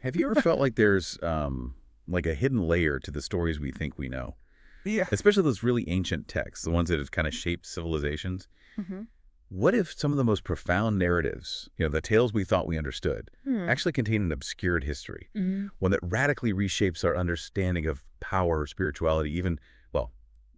Have you ever felt like there's like a hidden layer to the stories we think we know? Yeah. Especially those really ancient texts, the ones that have kind of shaped civilizations. Mm-hmm. What if some of the most profound narratives, the tales we thought we understood, actually contain an obscured history, one that radically reshapes our understanding of power, spirituality, even, well,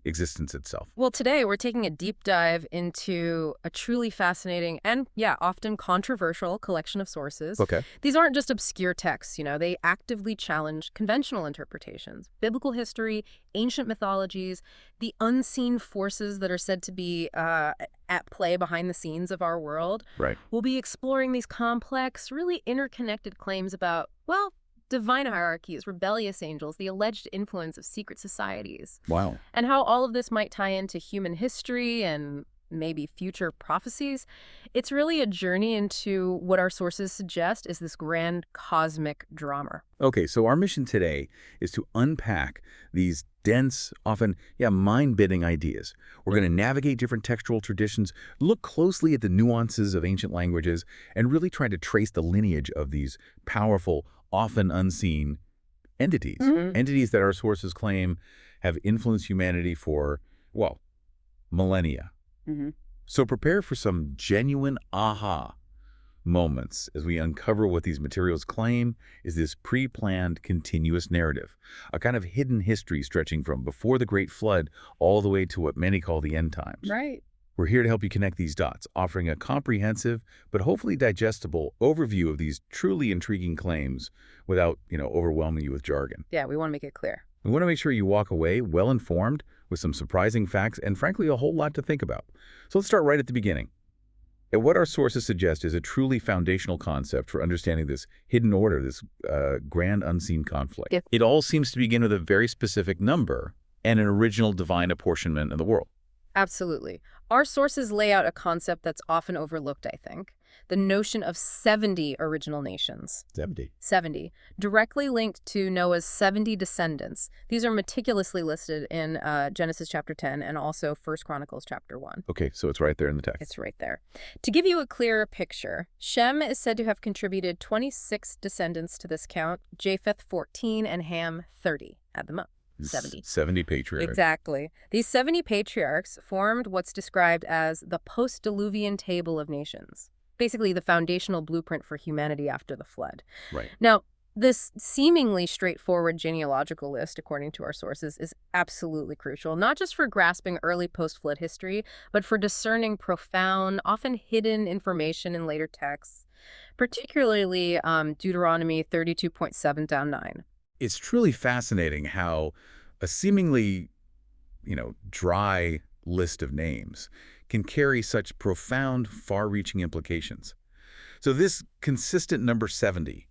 existence itself? Well, today we're taking a deep dive into a truly fascinating and, yeah, often controversial collection of sources. Okay. These aren't just obscure texts, they actively challenge conventional interpretations, biblical history, ancient mythologies, the unseen forces that are said to be at play behind the scenes of our world. Right. We'll be exploring these complex, really interconnected claims about, well, divine hierarchies, rebellious angels, the alleged influence of secret societies. Wow. And how all of this might tie into human history and maybe future prophecies. It's really a journey into what our sources suggest is this grand cosmic drama. Okay, so our mission today is to unpack these dense, often, mind-bending ideas. We're going to navigate different textual traditions, look closely at the nuances of ancient languages, and really try to trace the lineage of these powerful, often unseen entities. Entities that our sources claim have influenced humanity for, well, millennia. So prepare for some genuine aha moments as we uncover what these materials claim is this pre-planned continuous narrative, a kind of hidden history stretching from before the Great Flood all the way to what many call the end times. Right. We're here to help you connect these dots, offering a comprehensive but hopefully digestible overview of these truly intriguing claims without, overwhelming you with jargon. Yeah, we want to make it clear. We want to make sure you walk away well-informed with some surprising facts and, frankly, a whole lot to think about. So let's start right at the beginning. And what our sources suggest is a truly foundational concept for understanding this hidden order, this grand unseen conflict. It all seems to begin with a very specific number and an original divine apportionment of the world. Absolutely. Our sources lay out a concept that's often overlooked, I think. The notion of 70 original nations. 70. Directly linked to Noah's 70 descendants. These are meticulously listed in Genesis chapter 10 and also 1 Chronicles chapter 1. Okay, so it's right there in the text. It's right there. To give you a clearer picture, Shem is said to have contributed 26 descendants to this count, Japheth 14, and Ham 30 at the most. 70 patriarchs. Exactly. These 70 patriarchs formed what's described as the post-Diluvian table of nations, basically the foundational blueprint for humanity after the flood. Right. Now, this seemingly straightforward genealogical list, according to our sources, is absolutely crucial, not just for grasping early post-flood history, but for discerning profound, often hidden information in later texts, particularly Deuteronomy 32.7 down 9. It's truly fascinating how a seemingly, dry list of names can carry such profound, far-reaching implications. So this consistent number 70,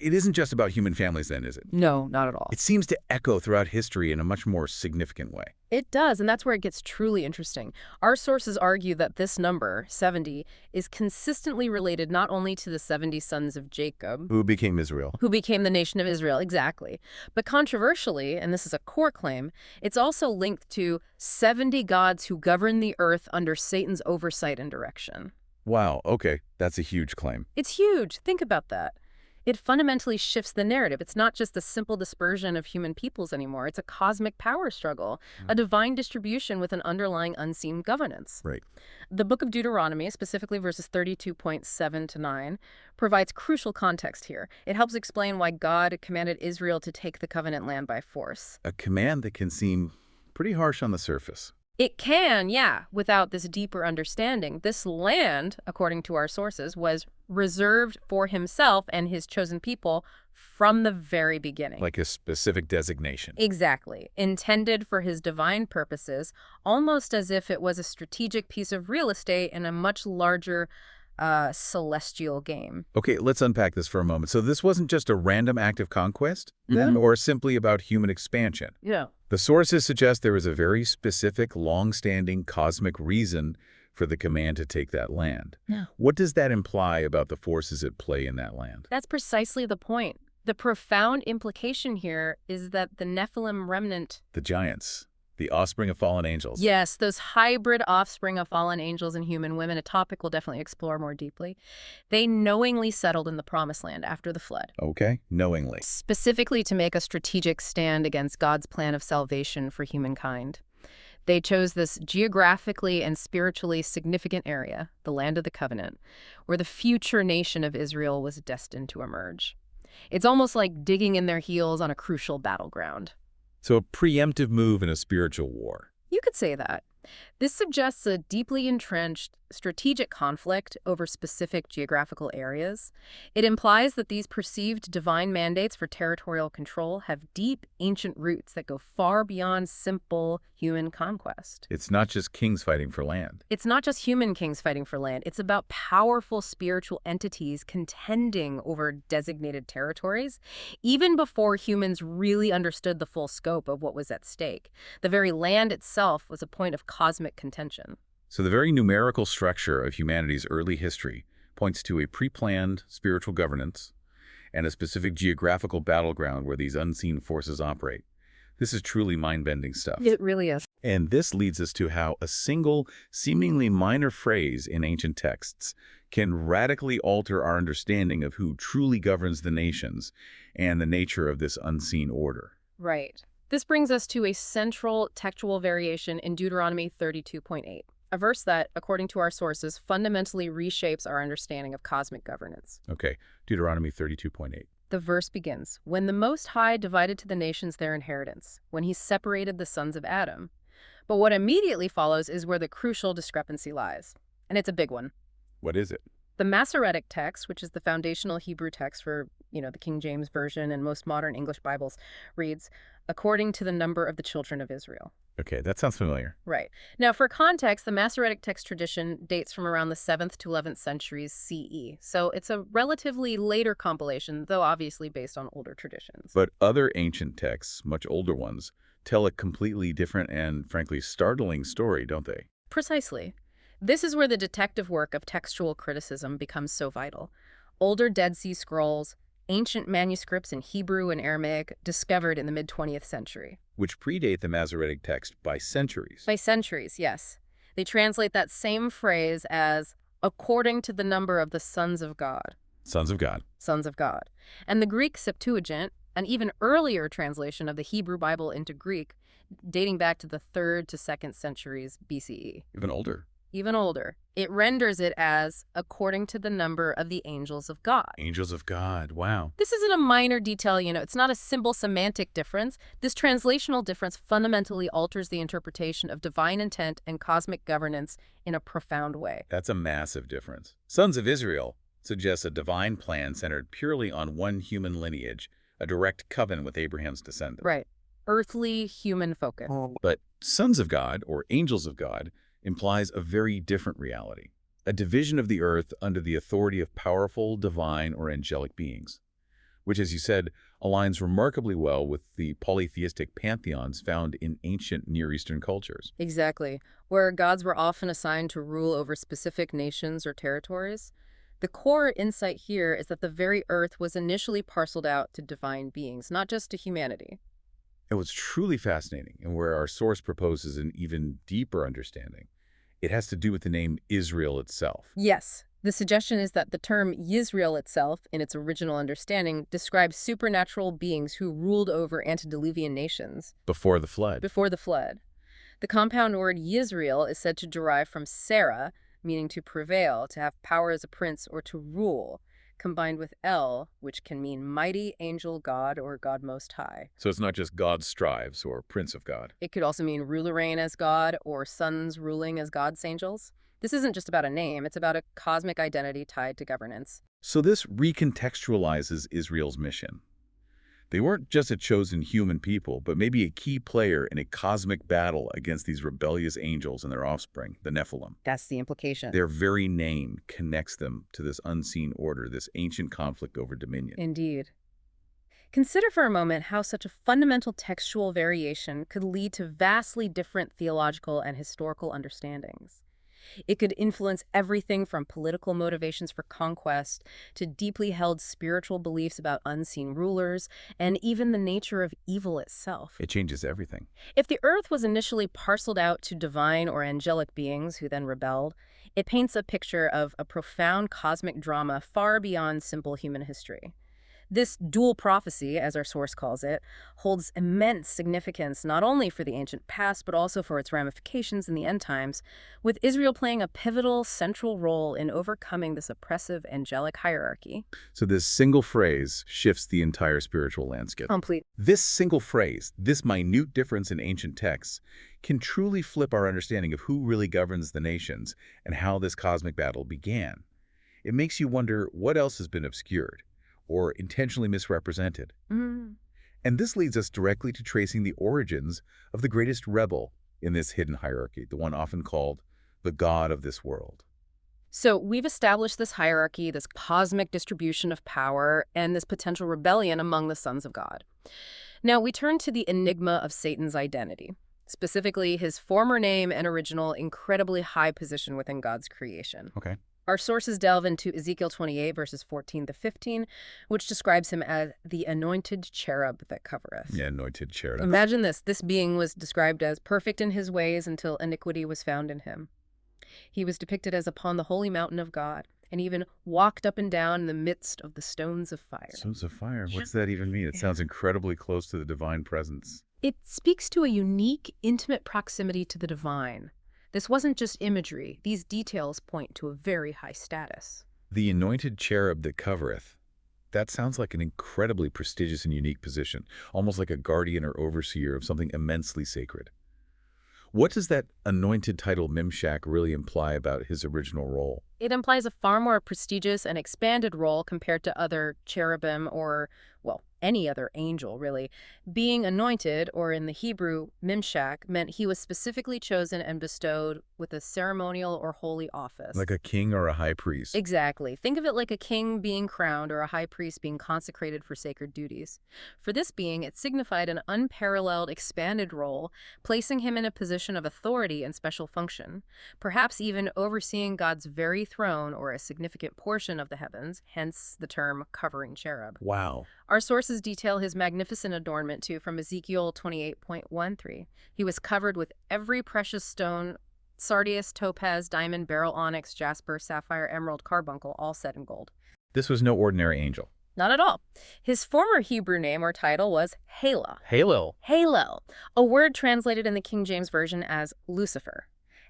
it isn't just about human families then, is it? No, not at all. It seems to echo throughout history in a much more significant way. It does, and that's where it gets truly interesting. Our sources argue that this number, 70, is consistently related not only to the 70 sons of Jacob, Who became Israel. who became the nation of Israel, exactly. But controversially, and this is a core claim, it's also linked to 70 gods who govern the earth under Satan's oversight and direction. Wow, okay, that's a huge claim. It's huge. Think about that. It fundamentally shifts the narrative. It's not just the simple dispersion of human peoples anymore. It's a cosmic power struggle, a divine distribution with an underlying unseen governance. Right. The book of Deuteronomy, specifically verses 32.7 to 9, provides crucial context here. It helps explain why God commanded Israel to take the covenant land by force. A command that can seem pretty harsh on the surface. It can, yeah, without this deeper understanding. This land, according to our sources, was reserved for himself and his chosen people from the very beginning. Like a specific designation. Exactly. Intended for his divine purposes, almost as if it was a strategic piece of real estate in a much larger celestial game. Okay, let's unpack this for a moment. So this wasn't just a random act of conquest, then, or simply about human expansion. Yeah. The sources suggest there was a very specific, long-standing cosmic reason for the command to take that land. Yeah. What does that imply about the forces at play in that land? That's precisely the point. The profound implication here is that the Nephilim remnant, The giants. The offspring of fallen angels. Yes, those hybrid offspring of fallen angels and human women, a topic we'll definitely explore more deeply. They knowingly settled in the Promised Land after the flood, Okay, knowingly. specifically to make a strategic stand against God's plan of salvation for humankind. They chose this geographically and spiritually significant area, the Land of the Covenant, where the future nation of Israel was destined to emerge. It's almost like digging in their heels on a crucial battleground. So a preemptive move in a spiritual war. You could say that. This suggests a deeply entrenched strategic conflict over specific geographical areas. It implies that these perceived divine mandates for territorial control have deep, ancient roots that go far beyond simple human conquest. It's not just kings fighting for land. It's not just human kings fighting for land. It's about powerful spiritual entities contending over designated territories, even before humans really understood the full scope of what was at stake. The very land itself was a point of cosmic contention. So the very numerical structure of humanity's early history points to a pre-planned spiritual governance and a specific geographical battleground where these unseen forces operate. This is truly mind-bending stuff. It really is. And this leads us to how a single, seemingly minor phrase in ancient texts can radically alter our understanding of who truly governs the nations and the nature of this unseen order. Right. This brings us to a central textual variation in Deuteronomy 32.8, a verse that, according to our sources, fundamentally reshapes our understanding of cosmic governance. Okay, Deuteronomy 32.8. The verse begins, "When the Most High divided to the nations their inheritance, when he separated the sons of Adam." But what immediately follows is where the crucial discrepancy lies. And it's a big one. What is it? The Masoretic text, which is the foundational Hebrew text for, the King James Version and most modern English Bibles, reads, "according to the number of the children of Israel." Okay, that sounds familiar. Right. Now, for context, the Masoretic text tradition dates from around the 7th to 11th centuries CE. So it's a relatively later compilation, though obviously based on older traditions. But other ancient texts, much older ones, tell a completely different and, frankly, startling story, don't they? Precisely. This is where the detective work of textual criticism becomes so vital. Older Dead Sea Scrolls, ancient manuscripts in Hebrew and Aramaic discovered in the mid-20th century. Which predate the Masoretic text by centuries. By centuries, yes. They translate that same phrase as according to the number of the sons of God. Sons of God. Sons of God. And the Greek Septuagint, an even earlier translation of the Hebrew Bible into Greek, dating back to the 3rd to 2nd centuries BCE. Even older. Even older. It renders it as according to the number of the angels of God. Angels of God. Wow. This isn't a minor detail, it's not a simple semantic difference. This translational difference fundamentally alters the interpretation of divine intent and cosmic governance in a profound way. That's a massive difference. Sons of Israel suggests a divine plan centered purely on one human lineage, a direct covenant with Abraham's descendants. Right. Earthly human focus. But sons of God, or angels of God, implies a very different reality, a division of the earth under the authority of powerful, divine, or angelic beings, which, as you said, aligns remarkably well with the polytheistic pantheons found in ancient Near Eastern cultures. Exactly. Where gods were often assigned to rule over specific nations or territories. The core insight here is that the very earth was initially parceled out to divine beings, not just to humanity. And what's truly fascinating, and where our source proposes an even deeper understanding, it has to do with the name Israel itself. Yes. The suggestion is that the term Yisrael itself, in its original understanding, describes supernatural beings who ruled over antediluvian nations. Before the flood. Before the flood. The compound word Yisrael is said to derive from Sarah, meaning to prevail, to have power as a prince, or to rule, combined with El, which can mean mighty, angel, God, or God Most High. So it's not just God strives or Prince of God. It could also mean ruler reign as God, or sons ruling as God's angels. This isn't just about a name, it's about a cosmic identity tied to governance. So this recontextualizes Israel's mission. They weren't just a chosen human people, but maybe a key player in a cosmic battle against these rebellious angels and their offspring, the Nephilim. That's the implication. Their very name connects them to this unseen order, this ancient conflict over dominion. Indeed. Consider for a moment how such a fundamental textual variation could lead to vastly different theological and historical understandings. It could influence everything from political motivations for conquest to deeply held spiritual beliefs about unseen rulers and even the nature of evil itself. It changes everything. If the earth was initially parceled out to divine or angelic beings who then rebelled, it paints a picture of a profound cosmic drama far beyond simple human history. This dual prophecy, as our source calls it, holds immense significance not only for the ancient past but also for its ramifications in the end times, with Israel playing a pivotal central role in overcoming this oppressive angelic hierarchy. So this single phrase shifts the entire spiritual landscape. Complete. This single phrase, this minute difference in ancient texts, can truly flip our understanding of who really governs the nations and how this cosmic battle began. It makes you wonder what else has been obscured or intentionally misrepresented. And this leads us directly to tracing the origins of the greatest rebel in this hidden hierarchy, the one often called the god of this world. So we've established this hierarchy, this cosmic distribution of power, and this potential rebellion among the sons of God. Now we turn to the enigma of Satan's identity, specifically his former name and original incredibly high position within God's creation. Okay. Our sources delve into Ezekiel 28, verses 14 to 15, which describes him as the anointed cherub that covereth. Yeah, anointed cherub. Imagine this. This being was described as perfect in his ways until iniquity was found in him. He was depicted as upon the holy mountain of God, and even walked up and down in the midst of the stones of fire. Stones of fire. What's that even mean? It sounds incredibly close to the divine presence. It speaks to a unique, intimate proximity to the divine. This wasn't just imagery. These details point to a very high status. The anointed cherub that covereth. That sounds like an incredibly prestigious and unique position, almost like a guardian or overseer of something immensely sacred. What does that anointed title Mimshak really imply about his original role? It implies a far more prestigious and expanded role compared to other cherubim or, well, any other angel, really. Being anointed, or in the Hebrew, Mimshak, meant he was specifically chosen and bestowed with a ceremonial or holy office. Like a king or a high priest. Exactly. Think of it like a king being crowned or a high priest being consecrated for sacred duties. For this being, it signified an unparalleled, expanded role, placing him in a position of authority and special function, perhaps even overseeing God's very throne or a significant portion of the heavens, hence the term covering cherub. Wow. Our sources detail his magnificent adornment, too, from Ezekiel 28.13. He was covered with every precious stone, sardius, topaz, diamond, beryl, onyx, jasper, sapphire, emerald, carbuncle, all set in gold. This was no ordinary angel. Not at all. His former Hebrew name or title was Halal. Halal. Halal, a word translated in the King James Version as Lucifer.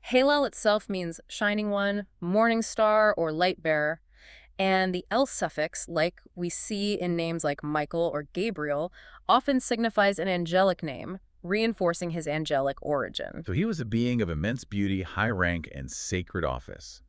Halal itself means shining one, morning star, or light bearer. And the L suffix, like we see in names like Michael or Gabriel, often signifies an angelic name, reinforcing his angelic origin. So he was a being of immense beauty, high rank, and sacred office.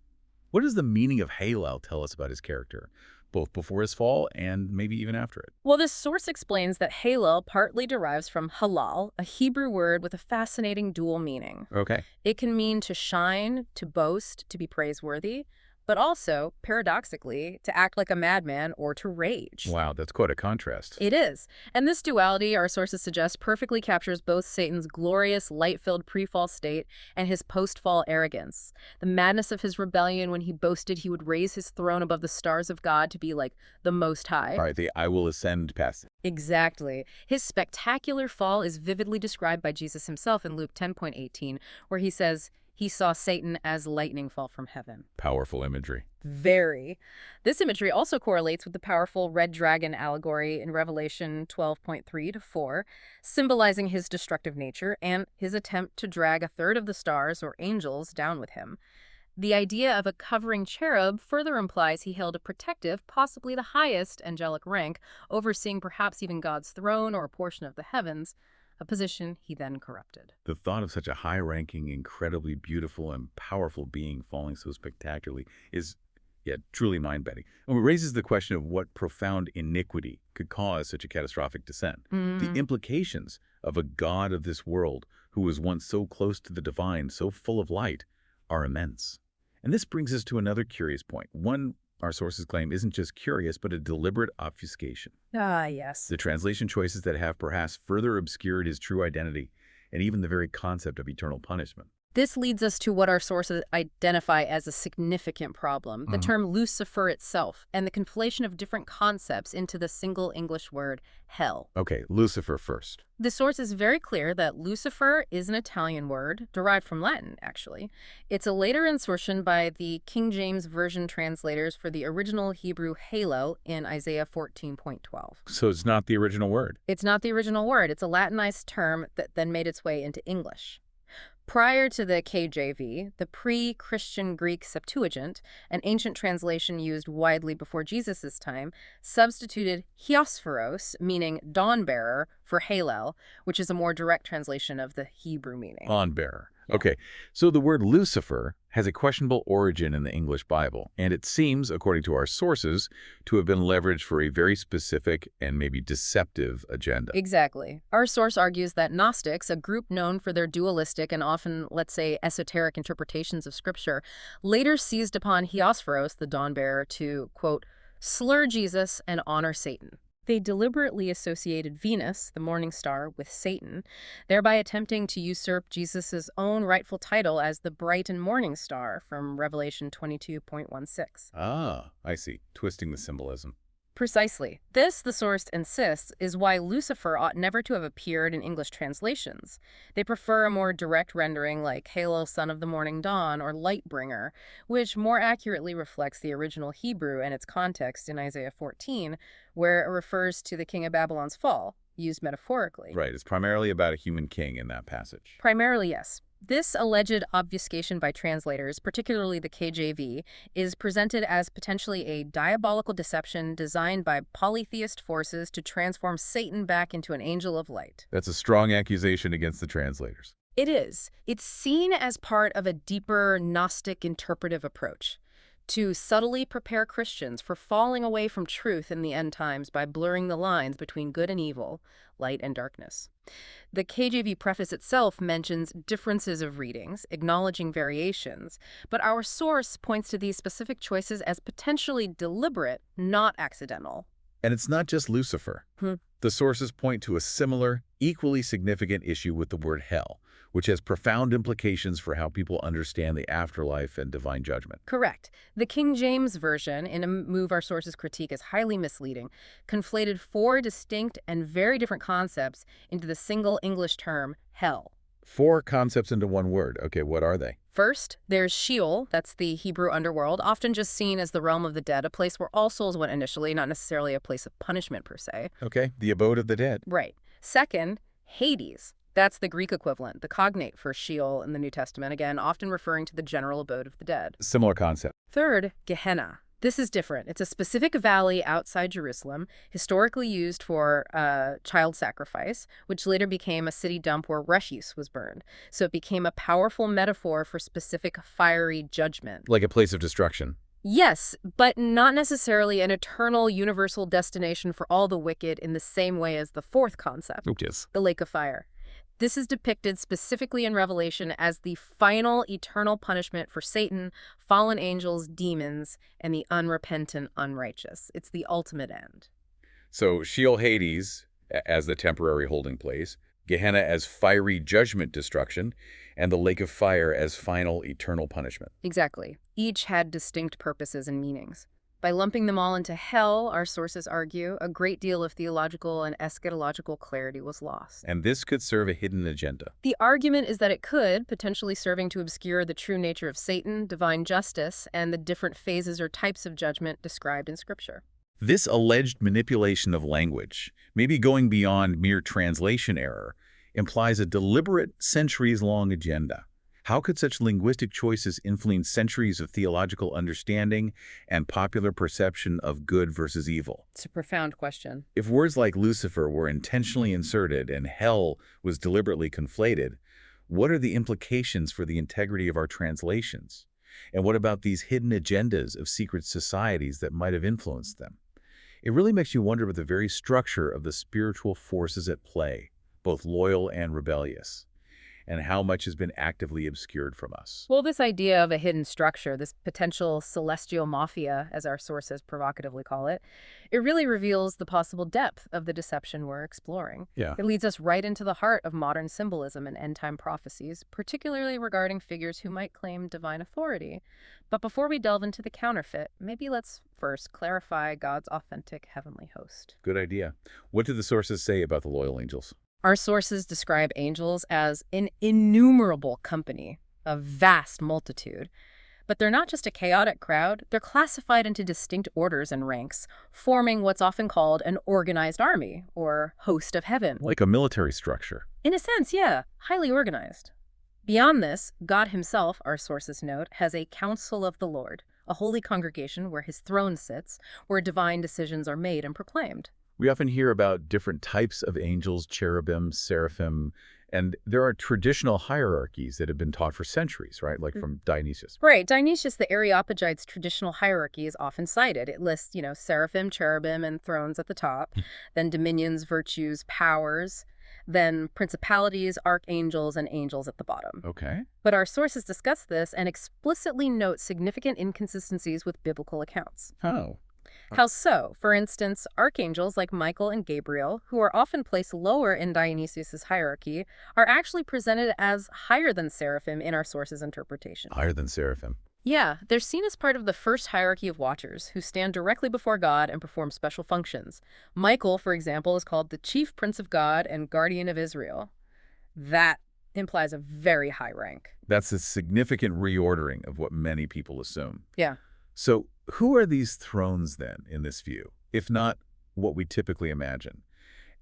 What does the meaning of Halal tell us about his character, both before his fall and maybe even after it? Well, this source explains that Halal partly derives from halal, a Hebrew word with a fascinating dual meaning. Okay. It can mean to shine, to boast, to be praiseworthy, but also, paradoxically, to act like a madman or to rage. Wow, that's quite a contrast. It is. And this duality, our sources suggest, perfectly captures both Satan's glorious, light-filled pre-fall state and his post-fall arrogance. The madness of his rebellion when he boasted he would raise his throne above the stars of God to be like the Most High. All right, the I will ascend passage. Exactly. His spectacular fall is vividly described by Jesus himself in Luke 10.18, where he says, he saw Satan as lightning fall from heaven. Powerful imagery. Very. This imagery also correlates with the powerful red dragon allegory in Revelation 12.3-4, symbolizing his destructive nature and his attempt to drag a third of the stars or angels down with him. The idea of a covering cherub further implies he held a protective, possibly the highest angelic rank, overseeing perhaps even God's throne or a portion of the heavens, a position he then corrupted. The thought of such a high-ranking, incredibly beautiful and powerful being falling so spectacularly is, truly mind-bending. And it raises the question of what profound iniquity could cause such a catastrophic descent. The implications of a god of this world who was once so close to the divine, so full of light, are immense. And this brings us to another curious point, one our sources claim isn't just curious, but a deliberate obfuscation. Ah, yes. The translation choices that have perhaps further obscured his true identity and even the very concept of eternal punishment. This leads us to what our sources identify as a significant problem, the term Lucifer itself, and the conflation of different concepts into the single English word hell. Okay, Lucifer first. The source is very clear that Lucifer is an Italian word, derived from Latin, actually. It's a later insertion by the King James Version translators for the original Hebrew Halal in Isaiah 14.12. So it's not the original word. It's not the original word. It's a Latinized term that then made its way into English. Prior to the KJV, the pre-Christian Greek Septuagint, an ancient translation used widely before Jesus' time, substituted Hiosferos, meaning dawn-bearer, for Halal, which is a more direct translation of the Hebrew meaning. Dawn-bearer. Okay, so the word Lucifer has a questionable origin in the English Bible, and it seems, according to our sources, to have been leveraged for a very specific and maybe deceptive agenda. Exactly. Our source argues that Gnostics, a group known for their dualistic and often, let's say, esoteric interpretations of Scripture, later seized upon Hiosferos, the dawn-bearer, to, quote, slur Jesus and honor Satan. They deliberately associated Venus, the morning star, with Satan, thereby attempting to usurp Jesus' own rightful title as the bright and morning star from Revelation 22.16. Ah, I see. Twisting the symbolism. Precisely. This, the source insists, is why Lucifer ought never to have appeared in English translations. They prefer a more direct rendering like Halal, son of the morning dawn, or Lightbringer, which more accurately reflects the original Hebrew and its context in Isaiah 14, where it refers to the king of Babylon's fall, used metaphorically. Right, it's primarily about a human king in that passage. Primarily, yes. This alleged obfuscation by translators, particularly the KJV, is presented as potentially a diabolical deception designed by polytheist forces to transform Satan back into an angel of light. That's a strong accusation against the translators. It is. It's seen as part of a deeper Gnostic interpretive approach to subtly prepare Christians for falling away from truth in the end times by blurring the lines between good and evil, light and darkness. The KJV preface itself mentions differences of readings, acknowledging variations, but our source points to these specific choices as potentially deliberate, not accidental. And it's not just Lucifer. The sources point to a similar, equally significant issue with the word hell, which has profound implications for how people understand the afterlife and divine judgment. Correct. The King James Version, in a move our sources critique as highly misleading, conflated 4 distinct and very different concepts into the single English term, hell. 4 concepts into one word. Okay, what are they? First, there's Sheol, that's the Hebrew underworld, often just seen as the realm of the dead, a place where all souls went initially, not necessarily a place of punishment per se. Okay, the abode of the dead. Right. Second, Hades. That's the Greek equivalent, the cognate for Sheol in the New Testament, again, often referring to the general abode of the dead. Similar concept. Third, Gehenna. This is different. It's a specific valley outside Jerusalem, historically used for child sacrifice, which later became a city dump where refuse was burned. So it became a powerful metaphor for specific fiery judgment. Like a place of destruction. Yes, but not necessarily an eternal universal destination for all the wicked in the same way as the fourth concept, the lake of fire. This is depicted specifically in Revelation as the final eternal punishment for Satan, fallen angels, demons, and the unrepentant unrighteous. It's the ultimate end. So Sheol, Hades as the temporary holding place, Gehenna as fiery judgment destruction, and the lake of fire as final eternal punishment. Exactly. Each had distinct purposes and meanings. By lumping them all into hell, our sources argue, a great deal of theological and eschatological clarity was lost. And this could serve a hidden agenda. The argument is that it could, potentially serving to obscure the true nature of Satan, divine justice, and the different phases or types of judgment described in Scripture. This alleged manipulation of language, maybe going beyond mere translation error, implies a deliberate, centuries-long agenda. How could such linguistic choices influence centuries of theological understanding and popular perception of good versus evil? It's a profound question. If words like Lucifer were intentionally inserted and hell was deliberately conflated, what are the implications for the integrity of our translations? And what about these hidden agendas of secret societies that might have influenced them? It really makes you wonder about the very structure of the spiritual forces at play, both loyal and rebellious. and how much has been actively obscured from us. Well, this idea of a hidden structure, this potential celestial mafia, as our sources provocatively call it really reveals the possible depth of the deception we're exploring. Yeah. It leads us right into the heart of modern symbolism and end-time prophecies, particularly regarding figures who might claim divine authority. But before we delve into the counterfeit, maybe let's first clarify God's authentic heavenly host. Good idea. What do the sources say about the loyal angels? Our sources describe angels as an innumerable company, a vast multitude. But they're not just a chaotic crowd, they're classified into distinct orders and ranks, forming what's often called an organized army, or host of heaven. Like a military structure. In a sense, yeah, highly organized. Beyond this, God himself, our sources note, has a council of the Lord, a holy congregation where his throne sits, where divine decisions are made and proclaimed. We often hear about different types of angels, cherubim, seraphim, and there are traditional hierarchies that have been taught for centuries, right? Like from Dionysius. Right. Dionysius, the Areopagite's traditional hierarchy, is often cited. It lists, seraphim, cherubim, and thrones at the top, then dominions, virtues, powers, then principalities, archangels, and angels at the bottom. Okay. But our sources discuss this and explicitly note significant inconsistencies with biblical accounts. Oh. How so? For instance, archangels like Michael and Gabriel, who are often placed lower in Dionysius' hierarchy, are actually presented as higher than seraphim in our sources' interpretation. Higher than seraphim. Yeah, they're seen as part of the first hierarchy of watchers, who stand directly before God and perform special functions. Michael, for example, is called the chief prince of God and guardian of Israel. That implies a very high rank. That's a significant reordering of what many people assume. Yeah. So who are these thrones then in this view, if not what we typically imagine?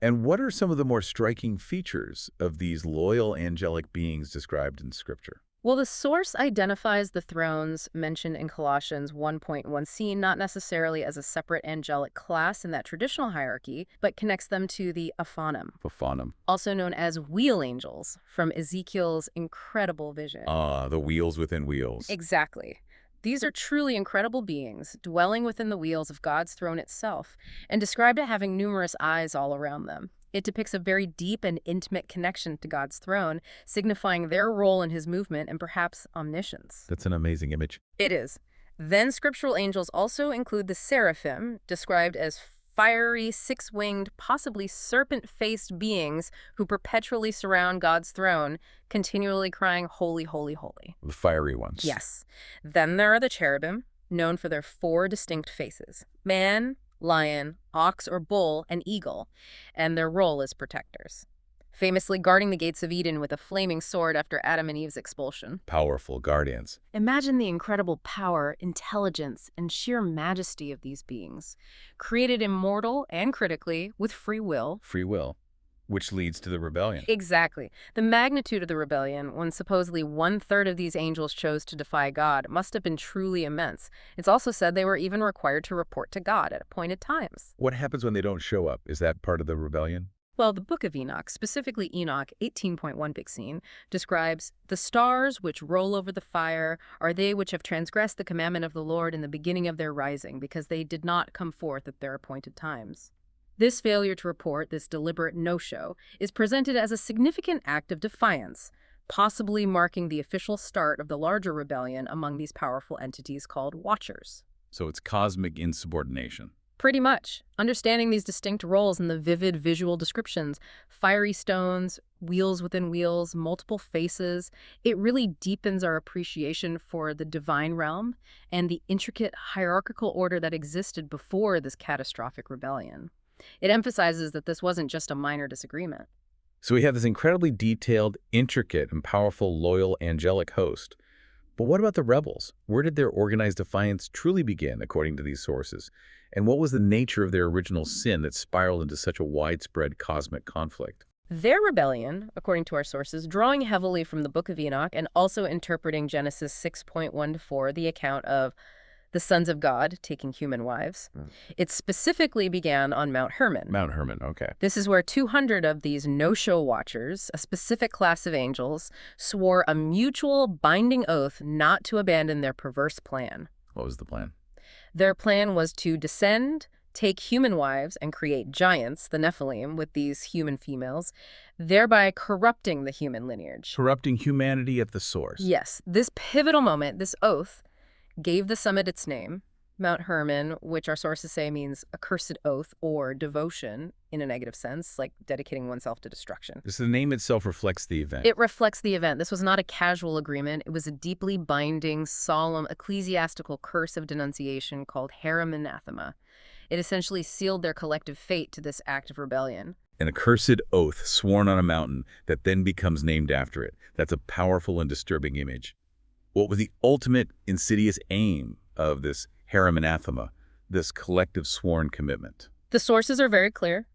And what are some of the more striking features of these loyal angelic beings described in Scripture? Well, the source identifies the thrones mentioned in Colossians 1.1c not necessarily as a separate angelic class in that traditional hierarchy, but connects them to the apportionment, also known as wheel angels, from Ezekiel's incredible vision. The wheels within wheels. Exactly. These are truly incredible beings, dwelling within the wheels of God's throne itself, and described as having numerous eyes all around them. It depicts a very deep and intimate connection to God's throne, signifying their role in his movement and perhaps omniscience. That's an amazing image. It is. Then scriptural angels also include the seraphim, described as fiery, six-winged, possibly serpent-faced beings who perpetually surround God's throne, continually crying, "Holy, holy, holy." The fiery ones. Yes. Then there are the cherubim, known for their 4 distinct faces: man, lion, ox or bull, and eagle, and their role is protectors, famously guarding the gates of Eden with a flaming sword after Adam and Eve's expulsion. Powerful guardians. Imagine the incredible power, intelligence, and sheer majesty of these beings, created immortal and critically with free will. Free will, which leads to the rebellion. Exactly. The magnitude of the rebellion, when supposedly 1/3 of these angels chose to defy God, must have been truly immense. It's also said they were even required to report to God at appointed times. What happens when they don't show up? Is that part of the rebellion? Well, the Book of Enoch, specifically Enoch 18.1 Big Scene, describes the stars which roll over the fire are they which have transgressed the commandment of the Lord in the beginning of their rising, because they did not come forth at their appointed times. This failure to report, this deliberate no-show, is presented as a significant act of defiance, possibly marking the official start of the larger rebellion among these powerful entities called Watchers. So it's cosmic insubordination. Pretty much. Understanding these distinct roles in the vivid visual descriptions, fiery stones, wheels within wheels, multiple faces, it really deepens our appreciation for the divine realm and the intricate hierarchical order that existed before this catastrophic rebellion. It emphasizes that this wasn't just a minor disagreement. So we have this incredibly detailed, intricate, and powerful loyal angelic host. But what about the rebels? Where did their organized defiance truly begin, according to these sources? And what was the nature of their original sin that spiraled into such a widespread cosmic conflict? Their rebellion, according to our sources, drawing heavily from the Book of Enoch and also interpreting Genesis 6.1-4, the account of the sons of God taking human wives. It specifically began on Mount Hermon. Mount Hermon, okay. This is where 200 of these no-show watchers, a specific class of angels, swore a mutual binding oath not to abandon their perverse plan. What was the plan? Their plan was to descend, take human wives and create giants, the Nephilim, with these human females, thereby corrupting the human lineage. Corrupting humanity at the source. Yes, this pivotal moment, this oath, gave the summit its name, Mount Hermon, which our sources say means accursed oath or devotion in a negative sense, like dedicating oneself to destruction. So the name itself reflects the event. It reflects the event. This was not a casual agreement. It was a deeply binding, solemn, ecclesiastical curse of denunciation called Herem anathema. It essentially sealed their collective fate to this act of rebellion. An accursed oath sworn on a mountain that then becomes named after it. That's a powerful and disturbing image. What was the ultimate insidious aim of this Herem anathema, this collective sworn commitment? The sources are very clear.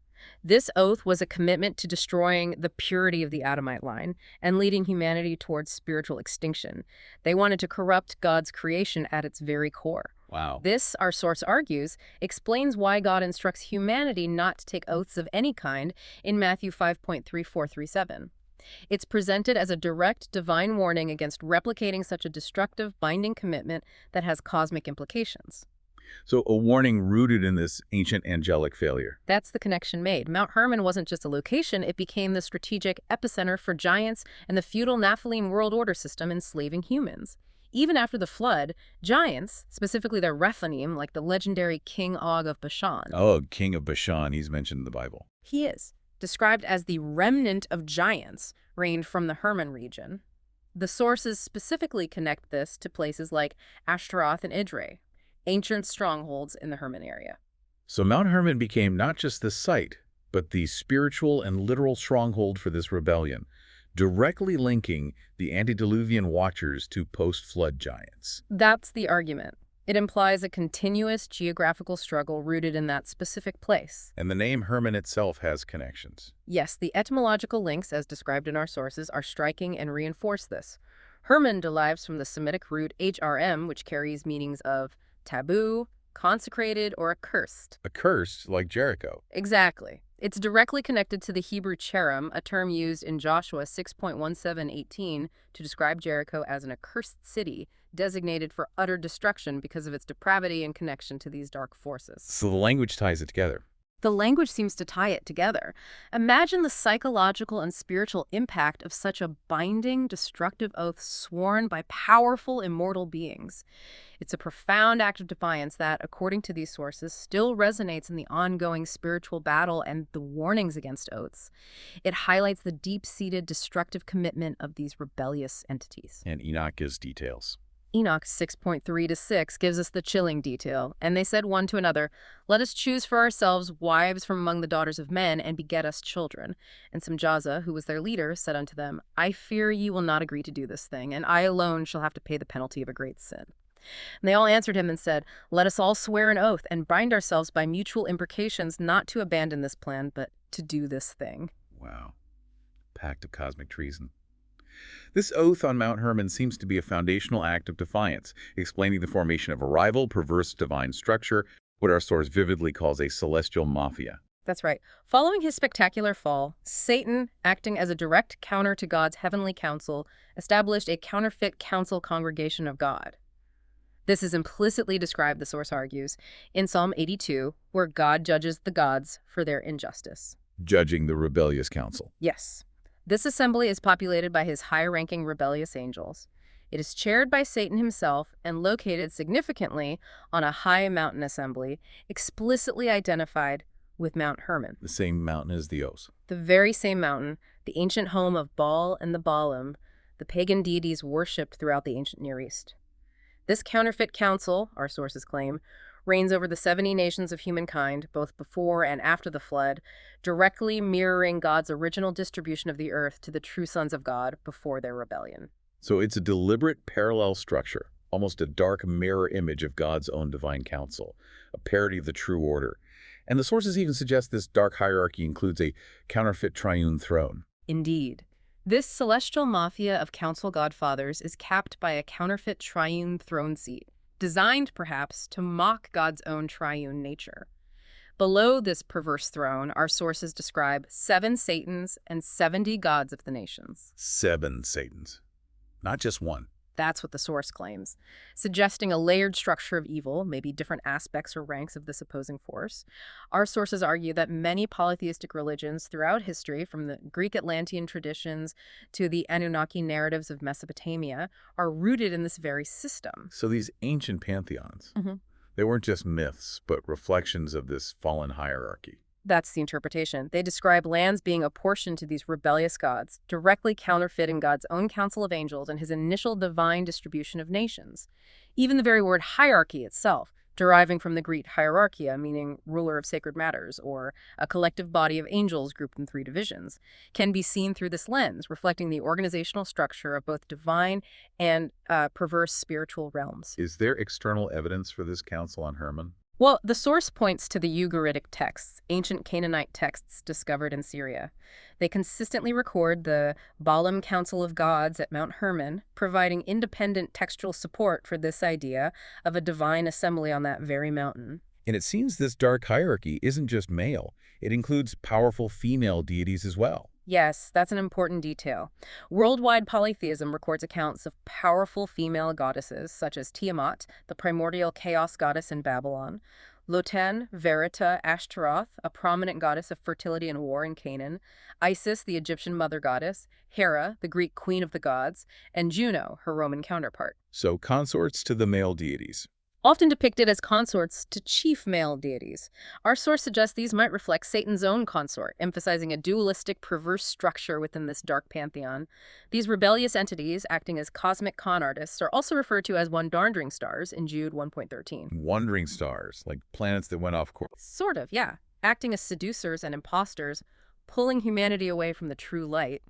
This oath was a commitment to destroying the purity of the Adamite line and leading humanity towards spiritual extinction. They wanted to corrupt God's creation at its very core. Wow. This, our source argues, explains why God instructs humanity not to take oaths of any kind in Matthew 5.3437. It's presented as a direct divine warning against replicating such a destructive, binding commitment that has cosmic implications. So a warning rooted in this ancient angelic failure. That's the connection made. Mount Hermon wasn't just a location, it became the strategic epicenter for giants and the feudal Nephilim world order system enslaving humans. Even after the flood, giants, specifically their Rephaim, like the legendary King Og of Bashan. Oh, King of Bashan, he's mentioned in the Bible. He is described as the remnant of giants, reigned from the Hermon region. The sources specifically connect this to places like Ashtaroth and Idre, ancient strongholds in the Hermon area. So Mount Hermon became not just the site, but the spiritual and literal stronghold for this rebellion, directly linking the antediluvian watchers to post-flood giants. That's the argument. It implies a continuous geographical struggle rooted in that specific place. And the name Hermon itself has connections. Yes, the etymological links, as described in our sources, are striking and reinforce this. Hermon derives from the Semitic root HRM, which carries meanings of taboo, consecrated, or accursed. Accursed, like Jericho. Exactly. It's directly connected to the Hebrew cherub, a term used in Joshua 6.1718 to describe Jericho as an accursed city, designated for utter destruction because of its depravity and connection to these dark forces. So the language ties it together. The language seems to tie it together. Imagine the psychological and spiritual impact of such a binding, destructive oath sworn by powerful, immortal beings. It's a profound act of defiance that, according to these sources, still resonates in the ongoing spiritual battle and the warnings against oaths. It highlights the deep-seated, destructive commitment of these rebellious entities. And Enoch gives details. Enoch 6.3-6 gives us the chilling detail. And they said one to another, "Let us choose for ourselves wives from among the daughters of men, and beget us children." And Samjaza, who was their leader, said unto them, "I fear ye will not agree to do this thing, and I alone shall have to pay the penalty of a great sin." And they all answered him and said, "Let us all swear an oath, and bind ourselves by mutual imprecations not to abandon this plan, but to do this thing." Wow. Pact of cosmic treason. This oath on Mount Hermon seems to be a foundational act of defiance, explaining the formation of a rival, perverse divine structure, what our source vividly calls a celestial mafia. That's right. Following his spectacular fall, Satan, acting as a direct counter to God's heavenly council, established a counterfeit council congregation of God. This is implicitly described, the source argues, in Psalm 82, where God judges the gods for their injustice. Judging the rebellious council. Yes. This assembly is populated by his high-ranking rebellious angels. It is chaired by Satan himself and located significantly on a high mountain assembly, explicitly identified with Mount Hermon. The same mountain as the O's. The very same mountain, the ancient home of Baal and the Baalim, the pagan deities worshipped throughout the ancient Near East. This counterfeit council, our sources claim, reigns over the 70 nations of humankind, both before and after the flood, directly mirroring God's original distribution of the earth to the true sons of God before their rebellion. So it's a deliberate parallel structure, almost a dark mirror image of God's own divine counsel, a parody of the true order. And the sources even suggest this dark hierarchy includes a counterfeit triune throne. Indeed. This celestial mafia of council godfathers is capped by a counterfeit triune throne seat, designed, perhaps, to mock God's own triune nature. Below this perverse throne, our sources describe 7 Satans and 70 gods of the nations. 7 Satans. Not just one. That's what the source claims, suggesting a layered structure of evil, maybe different aspects or ranks of this opposing force. Our sources argue that many polytheistic religions throughout history, from the Greek Atlantean traditions to the Anunnaki narratives of Mesopotamia, are rooted in this very system. So these ancient pantheons, Mhm. they weren't just myths, but reflections of this fallen hierarchy. That's the interpretation. They describe lands being apportioned to these rebellious gods, directly counterfeiting God's own council of angels and his initial divine distribution of nations. Even the very word hierarchy itself, deriving from the Greek hierarchia, meaning ruler of sacred matters, or a collective body of angels grouped in 3 divisions, can be seen through this lens, reflecting the organizational structure of both divine and perverse spiritual realms. Is there external evidence for this council on Hermon? Well, the source points to the Ugaritic texts, ancient Canaanite texts discovered in Syria. They consistently record the Balaam Council of Gods at Mount Hermon, providing independent textual support for this idea of a divine assembly on that very mountain. And it seems this dark hierarchy isn't just male. It includes powerful female deities as well. Yes, that's an important detail. Worldwide polytheism records accounts of powerful female goddesses, such as Tiamat, the primordial chaos goddess in Babylon, Loten, Verita, Ashtaroth, a prominent goddess of fertility and war in Canaan, Isis, the Egyptian mother goddess, Hera, the Greek queen of the gods, and Juno, her Roman counterpart. So consorts to the male deities. Often depicted as consorts to chief male deities. Our source suggests these might reflect Satan's own consort, emphasizing a dualistic, perverse structure within this dark pantheon. These rebellious entities, acting as cosmic con artists, are also referred to as wandering stars in Jude 1.13. Wandering stars, like planets that went off course. Sort of, yeah. Acting as seducers and imposters, pulling humanity away from the true light.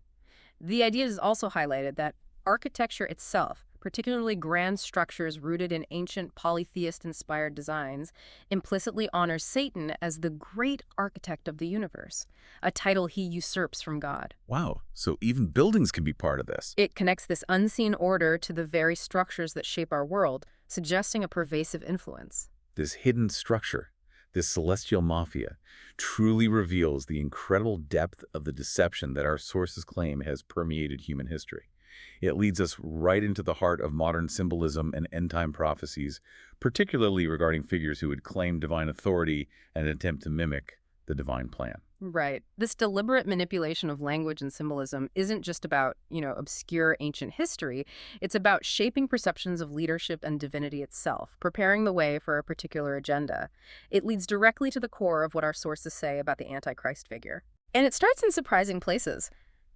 The idea is also highlighted that architecture itself, particularly grand structures rooted in ancient polytheist-inspired designs, implicitly honors Satan as the great architect of the universe, a title he usurps from God. Wow, so even buildings can be part of this. It connects this unseen order to the very structures that shape our world, suggesting a pervasive influence. This hidden structure, this celestial mafia, truly reveals the incredible depth of the deception that our sources claim has permeated human history. It leads us right into the heart of modern symbolism and end-time prophecies, particularly regarding figures who would claim divine authority and attempt to mimic the divine plan. Right. This deliberate manipulation of language and symbolism isn't just about, obscure ancient history. It's about shaping perceptions of leadership and divinity itself, preparing the way for a particular agenda. It leads directly to the core of what our sources say about the Antichrist figure. And it starts in surprising places.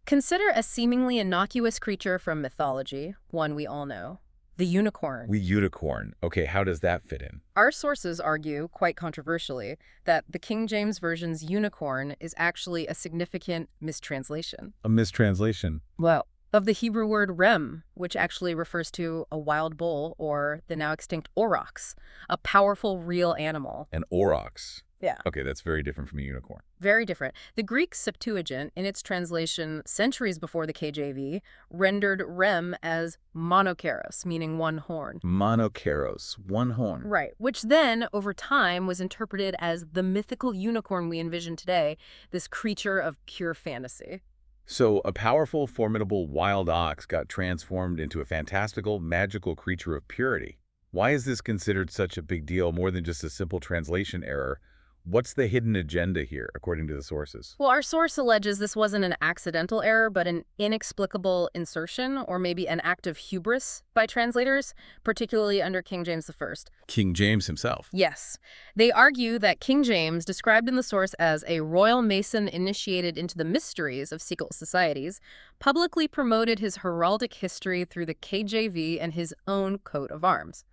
Consider a seemingly innocuous creature from mythology, one we all know, the unicorn. Unicorn. Okay, how does that fit in? Our sources argue, quite controversially, that the King James Version's unicorn is actually a significant mistranslation. A mistranslation. Well, of the Hebrew word rem, which actually refers to a wild bull or the now extinct aurochs, a powerful real animal. An aurochs. Yeah. Okay, that's very different from a unicorn. Very different. The Greek Septuagint, in its translation centuries before the KJV, rendered rem as monokeros, meaning one horn. Monokeros, one horn. Right, which then, over time, was interpreted as the mythical unicorn we envision today, this creature of pure fantasy. So a powerful, formidable wild ox got transformed into a fantastical, magical creature of purity. Why is this considered such a big deal, more than just a simple translation error? What's the hidden agenda here, according to the sources? Well, our source alleges this wasn't an accidental error, but an inexplicable insertion, or maybe an act of hubris by translators, particularly under King James I. King James himself. Yes. They argue that King James, described in the source as a royal mason initiated into the mysteries of secret societies, publicly promoted his heraldic history through the KJV and his own coat of arms.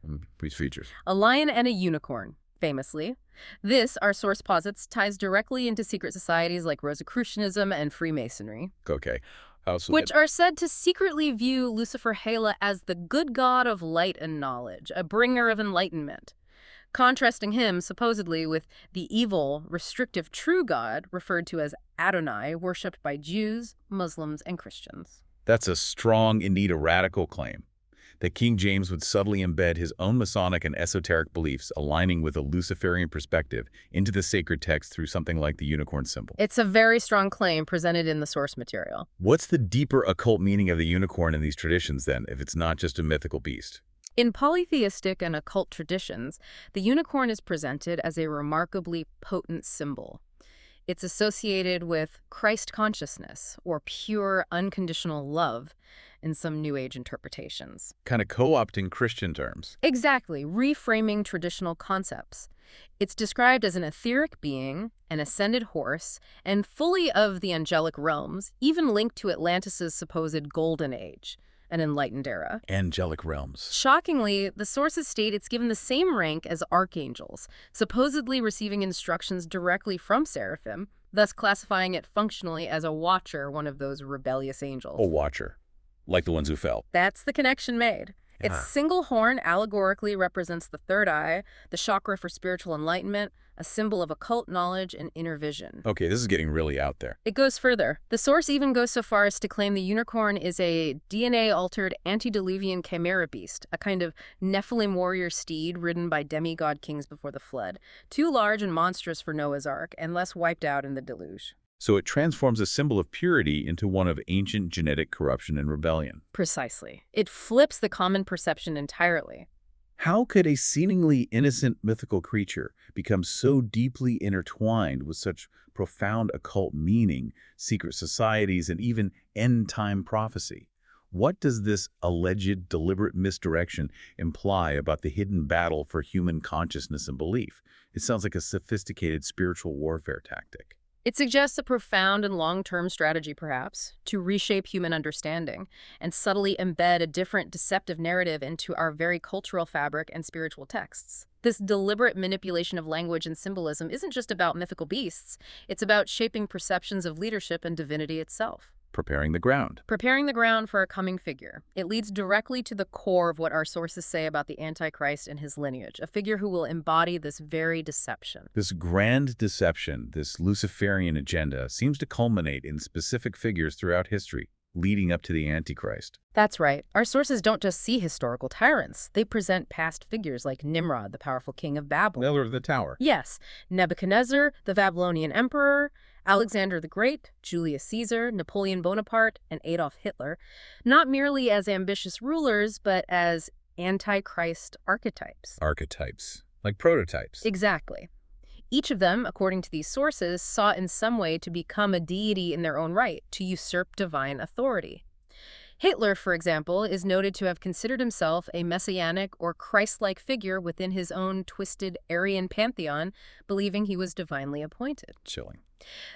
These features. A lion and a unicorn, famously. This, our source posits, ties directly into secret societies like Rosicrucianism and Freemasonry, Okay. which are said to secretly view Lucifer Halal as the good god of light and knowledge, a bringer of enlightenment, contrasting him, supposedly, with the evil, restrictive true god referred to as Adonai, worshipped by Jews, Muslims, and Christians. That's a strong, indeed a radical claim. that King James would subtly embed his own Masonic and esoteric beliefs aligning with a Luciferian perspective into the sacred text through something like the unicorn symbol. It's a very strong claim presented in the source material. What's the deeper occult meaning of the unicorn in these traditions, then, if it's not just a mythical beast? In polytheistic and occult traditions, the unicorn is presented as a remarkably potent symbol. It's associated with Christ consciousness or pure unconditional love in some New Age interpretations. Kind of co-opting Christian terms. Exactly, reframing traditional concepts. It's described as an etheric being, an ascended horse, and fully of the angelic realms, even linked to Atlantis' supposed golden age, an enlightened era. Angelic realms. Shockingly, the sources state it's given the same rank as archangels, supposedly receiving instructions directly from seraphim, thus classifying it functionally as a watcher, one of those rebellious angels. A watcher. Like the ones who fell. That's the connection made. Its single horn allegorically represents the third eye, the chakra for spiritual enlightenment, a symbol of occult knowledge and inner vision. Okay, this is getting really out there. It goes further. The source even goes so far as to claim the unicorn is a DNA-altered antediluvian chimera beast, a kind of Nephilim warrior steed ridden by demigod kings before the flood, too large and monstrous for Noah's Ark, and thus wiped out in the deluge. So it transforms a symbol of purity into one of ancient genetic corruption and rebellion. Precisely. It flips the common perception entirely. How could a seemingly innocent mythical creature become so deeply intertwined with such profound occult meaning, secret societies, and even end-time prophecy? What does this alleged deliberate misdirection imply about the hidden battle for human consciousness and belief? It sounds like a sophisticated spiritual warfare tactic. It suggests a profound and long-term strategy, perhaps, to reshape human understanding and subtly embed a different deceptive narrative into our very cultural fabric and spiritual texts. This deliberate manipulation of language and symbolism isn't just about mythical beasts. It's about shaping perceptions of leadership and divinity itself. Preparing the ground. Preparing the ground for a coming figure. It leads directly to the core of what our sources say about the Antichrist and his lineage, a figure who will embody this very deception. This grand deception, this Luciferian agenda, seems to culminate in specific figures throughout history, leading up to the Antichrist. That's right. Our sources don't just see historical tyrants. They present past figures like Nimrod, the powerful king of Babel. Builder of the tower. Yes, Nebuchadnezzar, the Babylonian emperor, Alexander the Great, Julius Caesar, Napoleon Bonaparte, and Adolf Hitler, not merely as ambitious rulers, but as Antichrist archetypes. Archetypes. Like prototypes. Exactly. Each of them, according to these sources, sought in some way to become a deity in their own right, to usurp divine authority. Hitler, for example, is noted to have considered himself a messianic or Christ-like figure within his own twisted Aryan pantheon, believing he was divinely appointed. Chilling.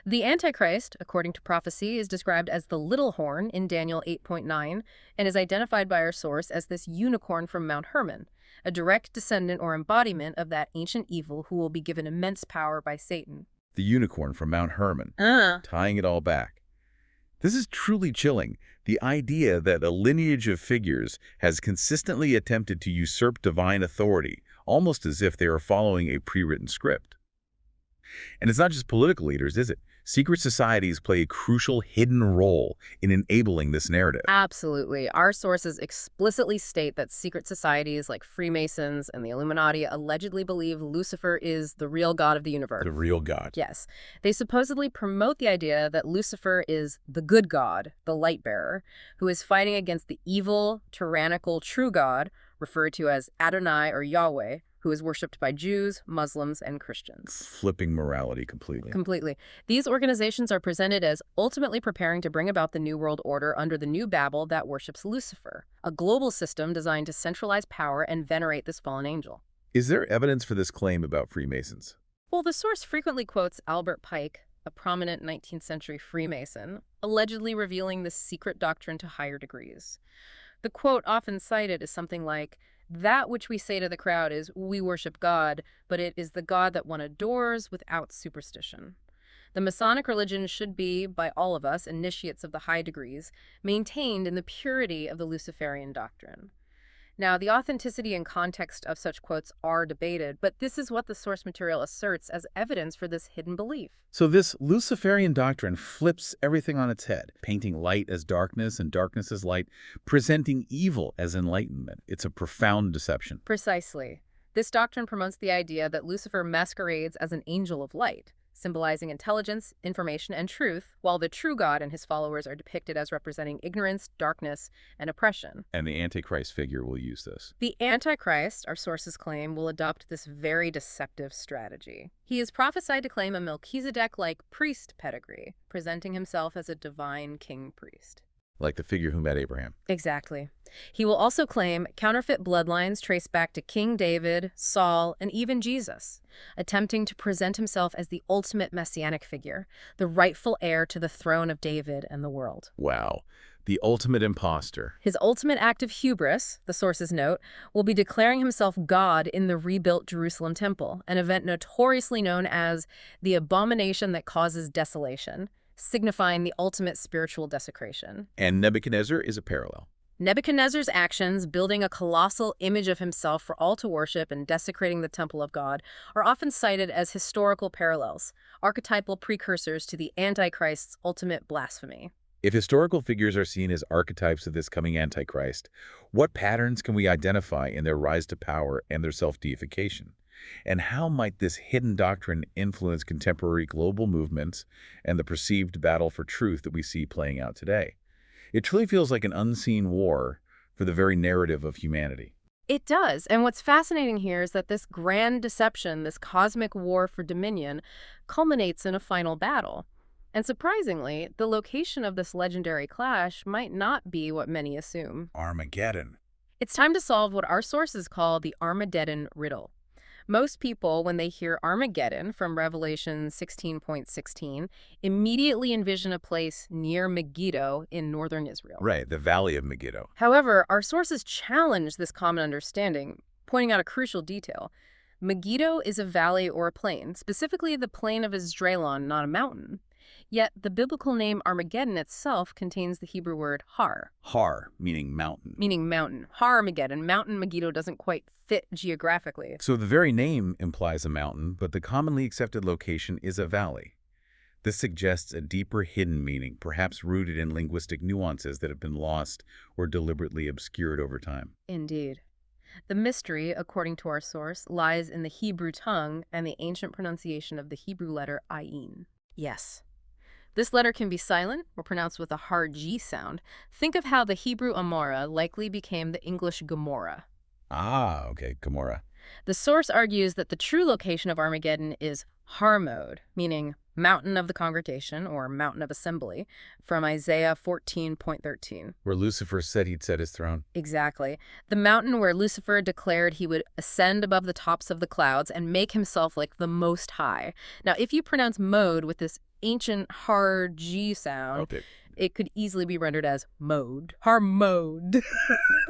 The Antichrist, according to prophecy, is described as the little horn in Daniel 8.9 and is identified by our source as this unicorn from Mount Hermon, a direct descendant or embodiment of that ancient evil who will be given immense power by Satan. The unicorn from Mount Hermon, tying it all back. This is truly chilling. The idea that a lineage of figures has consistently attempted to usurp divine authority, almost as if they are following a pre-written script. And it's not just political leaders, is it? Secret societies play a crucial hidden role in enabling this narrative. Absolutely. Our sources explicitly state that secret societies like Freemasons and the Illuminati allegedly believe Lucifer is the real god of the universe. The real god. Yes. They supposedly promote the idea that Lucifer is the good god, the light bearer, who is fighting against the evil, tyrannical, true god, referred to as Adonai or Yahweh, who is worshipped by Jews, Muslims, and Christians. Flipping morality completely. Completely. These organizations are presented as ultimately preparing to bring about the New World Order under the new Babel that worships Lucifer, a global system designed to centralize power and venerate this fallen angel. Is there evidence for this claim about Freemasons? Well, the source frequently quotes Albert Pike, a prominent 19th century Freemason, allegedly revealing this secret doctrine to higher degrees. The quote often cited is something like, "That which we say to the crowd is, we worship God, but it is the God that one adores without superstition. The Masonic religion should be, by all of us, initiates of the high degrees, maintained in the purity of the Luciferian doctrine." Now, the authenticity and context of such quotes are debated, but this is what the source material asserts as evidence for this hidden belief. So this Luciferian doctrine flips everything on its head, painting light as darkness and darkness as light, presenting evil as enlightenment. It's a profound deception. Precisely. This doctrine promotes the idea that Lucifer masquerades as an angel of light, symbolizing intelligence, information, and truth, while the true God and his followers are depicted as representing ignorance, darkness, and oppression. And the Antichrist figure will use this. The Antichrist, our sources claim, will adopt this very deceptive strategy. He is prophesied to claim a Melchizedek-like priest pedigree, presenting himself as a divine king-priest. Like the figure who met Abraham. Exactly. He will also claim counterfeit bloodlines traced back to King David, Saul, and even Jesus, attempting to present himself as the ultimate messianic figure, the rightful heir to the throne of David and the world. Wow. The ultimate imposter. His ultimate act of hubris, the sources note, will be declaring himself God in the rebuilt Jerusalem temple, an event notoriously known as the abomination that causes desolation, signifying the ultimate spiritual desecration. And Nebuchadnezzar is a parallel. Nebuchadnezzar's actions, building a colossal image of himself for all to worship and desecrating the temple of God, are often cited as historical parallels, archetypal precursors to the Antichrist's ultimate blasphemy. If historical figures are seen as archetypes of this coming Antichrist, what patterns can we identify in their rise to power and their self-deification? And how might this hidden doctrine influence contemporary global movements and the perceived battle for truth that we see playing out today? It truly feels like an unseen war for the very narrative of humanity. It does. And what's fascinating here is that this grand deception, this cosmic war for dominion, culminates in a final battle. And surprisingly, the location of this legendary clash might not be what many assume. Armageddon. It's time to solve what our sources call the Armageddon riddle. Most people, when they hear Armageddon from Revelation 16:16, immediately envision a place near Megiddo in northern Israel. Right, the Valley of Megiddo. However, our sources challenge this common understanding, pointing out a crucial detail. Megiddo is a valley or a plain, specifically the plain of Esdraelon, not a mountain. Yet the biblical name Armageddon itself contains the Hebrew word har. Har, meaning mountain. Meaning mountain. Har-Armageddon. Mountain Megiddo doesn't quite fit geographically. So the very name implies a mountain, but the commonly accepted location is a valley. This suggests a deeper hidden meaning, perhaps rooted in linguistic nuances that have been lost or deliberately obscured over time. Indeed. The mystery, according to our source, lies in the Hebrew tongue and the ancient pronunciation of the Hebrew letter ayin. Yes. This letter can be silent or pronounced with a hard G sound. Think of how the Hebrew Amora likely became the English Gomorrah. Ah, okay, Gomorrah. The source argues that the true location of Armageddon is Harmod, meaning mountain of the congregation or mountain of assembly, from Isaiah 14:13. Where Lucifer said he'd set his throne. Exactly. The mountain where Lucifer declared he would ascend above the tops of the clouds and make himself like the Most High. Now, if you pronounce mode with this ancient hard G sound, Okay. it could easily be rendered as mode. Harmod.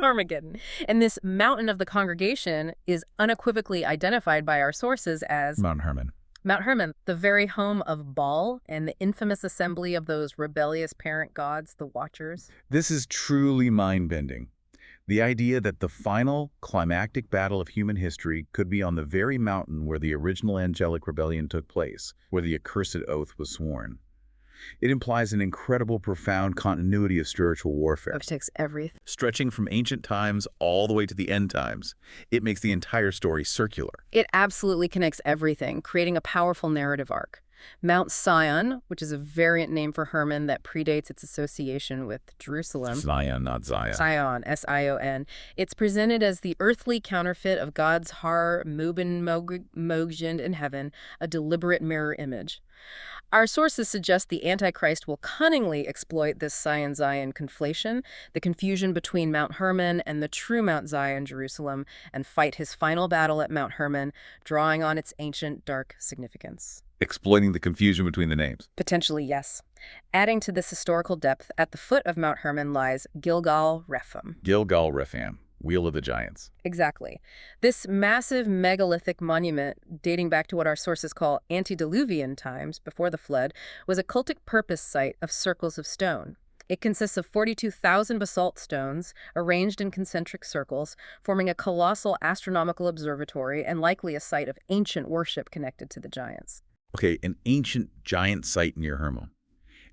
Armageddon. And this mountain of the congregation is unequivocally identified by our sources as Mount Hermon. Mount Hermon, the very home of Baal and the infamous assembly of those rebellious parent gods, the Watchers. This is truly mind-bending. The idea that the final climactic battle of human history could be on the very mountain where the original angelic rebellion took place, where the accursed oath was sworn. It implies an incredible, profound continuity of spiritual warfare. It takes everything. Stretching from ancient times all the way to the end times, it makes the entire story circular. It absolutely connects everything, creating a powerful narrative arc. Mount Sion, which is a variant name for Hermon that predates its association with Jerusalem. Zion, not Zion. Sion, S-I-O-N. It's presented as the earthly counterfeit of God's Har Mubin Mogend in heaven, a deliberate mirror image. Our sources suggest the Antichrist will cunningly exploit this Sion-Zion conflation, the confusion between Mount Hermon and the true Mount Zion, Jerusalem, and fight his final battle at Mount Hermon, drawing on its ancient dark significance. Exploiting the confusion between the names. Potentially, yes. Adding to this historical depth, at the foot of Mount Hermon lies Gilgal-Rephaim. Gilgal-Rephaim, Wheel of the Giants. Exactly. This massive megalithic monument, dating back to what our sources call antediluvian times, before the flood, was a cultic purpose site of circles of stone. It consists of 42,000 basalt stones arranged in concentric circles, forming a colossal astronomical observatory and likely a site of ancient worship connected to the giants. Okay, an ancient giant site near Hermon.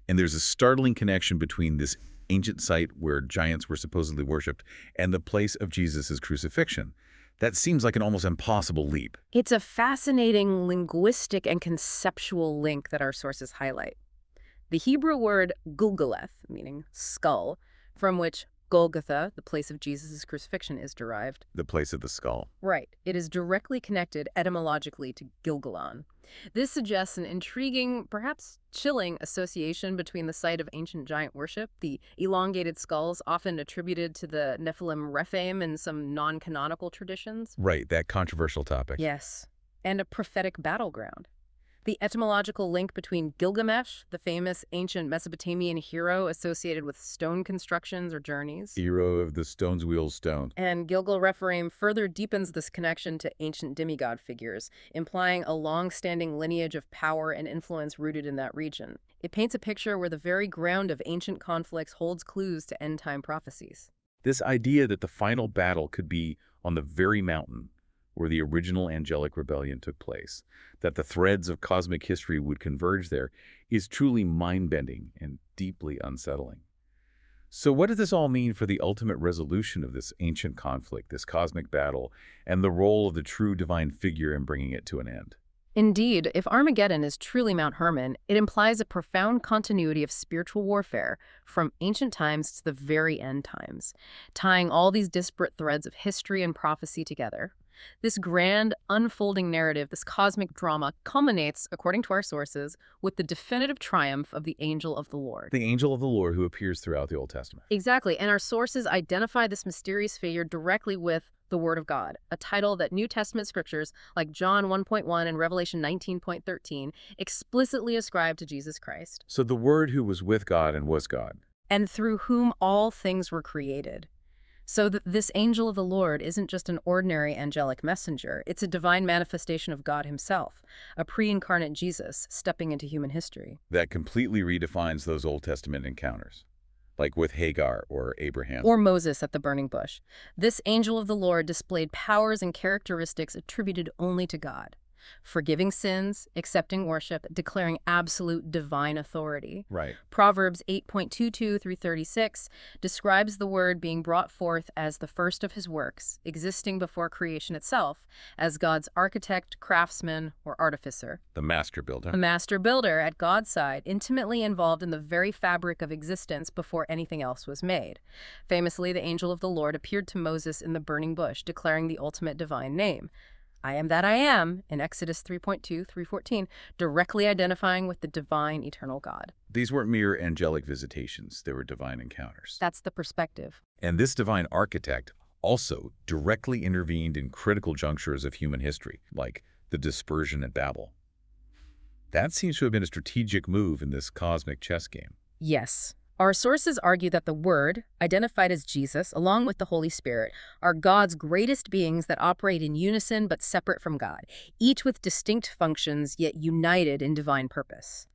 And there's a startling connection between this ancient site where giants were supposedly worshipped and the place of Jesus' crucifixion. That seems like an almost impossible leap. It's a fascinating linguistic and conceptual link that our sources highlight. The Hebrew word Gulgaleth, meaning skull, from which Golgotha, the place of Jesus' crucifixion, is derived. The place of the skull. Right. It is directly connected etymologically to Gilgalon. This suggests an intriguing, perhaps chilling, association between the site of ancient giant worship, the elongated skulls often attributed to the Nephilim Rephaim in some non-canonical traditions. Right, that controversial topic. Yes. And a prophetic battleground. The etymological link between Gilgamesh, the famous ancient Mesopotamian hero associated with stone constructions or journeys, Hero of the stone's wheels stone. and Gilgal-Rephaim further deepens this connection to ancient demigod figures, implying a long-standing lineage of power and influence rooted in that region. It paints a picture where the very ground of ancient conflicts holds clues to end-time prophecies. This idea that the final battle could be on the very mountain where the original angelic rebellion took place, that the threads of cosmic history would converge there, is truly mind-bending and deeply unsettling. So what does this all mean for the ultimate resolution of this ancient conflict, this cosmic battle, and the role of the true divine figure in bringing it to an end? Indeed, if Armageddon is truly Mount Hermon, it implies a profound continuity of spiritual warfare from ancient times to the very end times, tying all these disparate threads of history and prophecy together. This grand, unfolding narrative, this cosmic drama, culminates, according to our sources, with the definitive triumph of the angel of the Lord. The angel of the Lord who appears throughout the Old Testament. Exactly, and our sources identify this mysterious figure directly with the Word of God, a title that New Testament scriptures like John 1.1 and Revelation 19.13 explicitly ascribe to Jesus Christ. So the Word who was with God and was God. And through whom all things were created. So that this angel of the Lord isn't just an ordinary angelic messenger, it's a divine manifestation of God himself, a pre-incarnate Jesus stepping into human history. That completely redefines those Old Testament encounters, like with Hagar or Abraham. Or Moses at the burning bush. This angel of the Lord displayed powers and characteristics attributed only to God. Forgiving sins, accepting worship, declaring absolute divine authority. Right. Proverbs 8.22 through 36 describes the Word being brought forth as the first of his works, existing before creation itself, as God's architect, craftsman, or artificer. The master builder. A master builder at God's side, intimately involved in the very fabric of existence before anything else was made. Famously, the angel of the Lord appeared to Moses in the burning bush, declaring the ultimate divine name. I am that I am, in Exodus 3.2, 3:14, directly identifying with the divine eternal God. These weren't mere angelic visitations, they were divine encounters. That's the perspective. And this divine architect also directly intervened in critical junctures of human history, like the dispersion at Babel. That seems to have been a strategic move in this cosmic chess game. Yes. Our sources argue that the Word, identified as Jesus, along with the Holy Spirit, are God's greatest beings that operate in unison but separate from God, each with distinct functions yet united in divine purpose.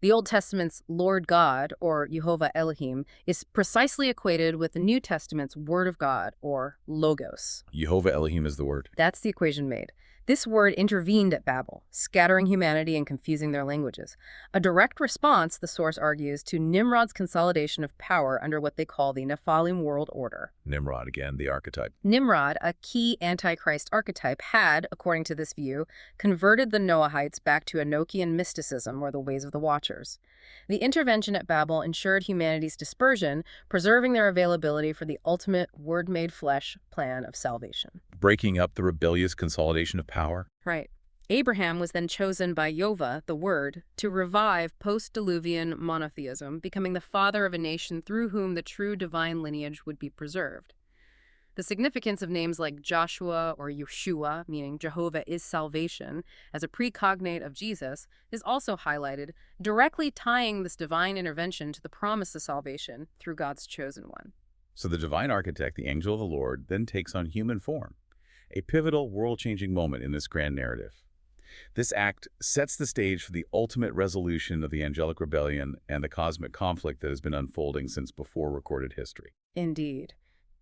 The Old Testament's Lord God, or Jehovah Elohim, is precisely equated with the New Testament's Word of God, or Logos. Jehovah Elohim is the word. That's the equation made. This word intervened at Babel, scattering humanity and confusing their languages. A direct response, the source argues, to Nimrod's consolidation of power under what they call the Nephilim world order. Nimrod, again, the archetype. Nimrod, a key Antichrist archetype, had, according to this view, converted the Noahites back to Enochian mysticism or the ways of the Watchers. The intervention at Babel ensured humanity's dispersion, preserving their availability for the ultimate word-made-flesh plan of salvation. Breaking up the rebellious consolidation of power. Right. Abraham was then chosen by Jehovah, the Word, to revive post-Diluvian monotheism, becoming the father of a nation through whom the true divine lineage would be preserved. The significance of names like Joshua or Yeshua, meaning Jehovah is salvation, as a precognate of Jesus, is also highlighted, directly tying this divine intervention to the promise of salvation through God's chosen one. So the divine architect, the angel of the Lord, then takes on human form, a pivotal, world-changing moment in this grand narrative. This act sets the stage for the ultimate resolution of the angelic rebellion and the cosmic conflict that has been unfolding since before recorded history. Indeed.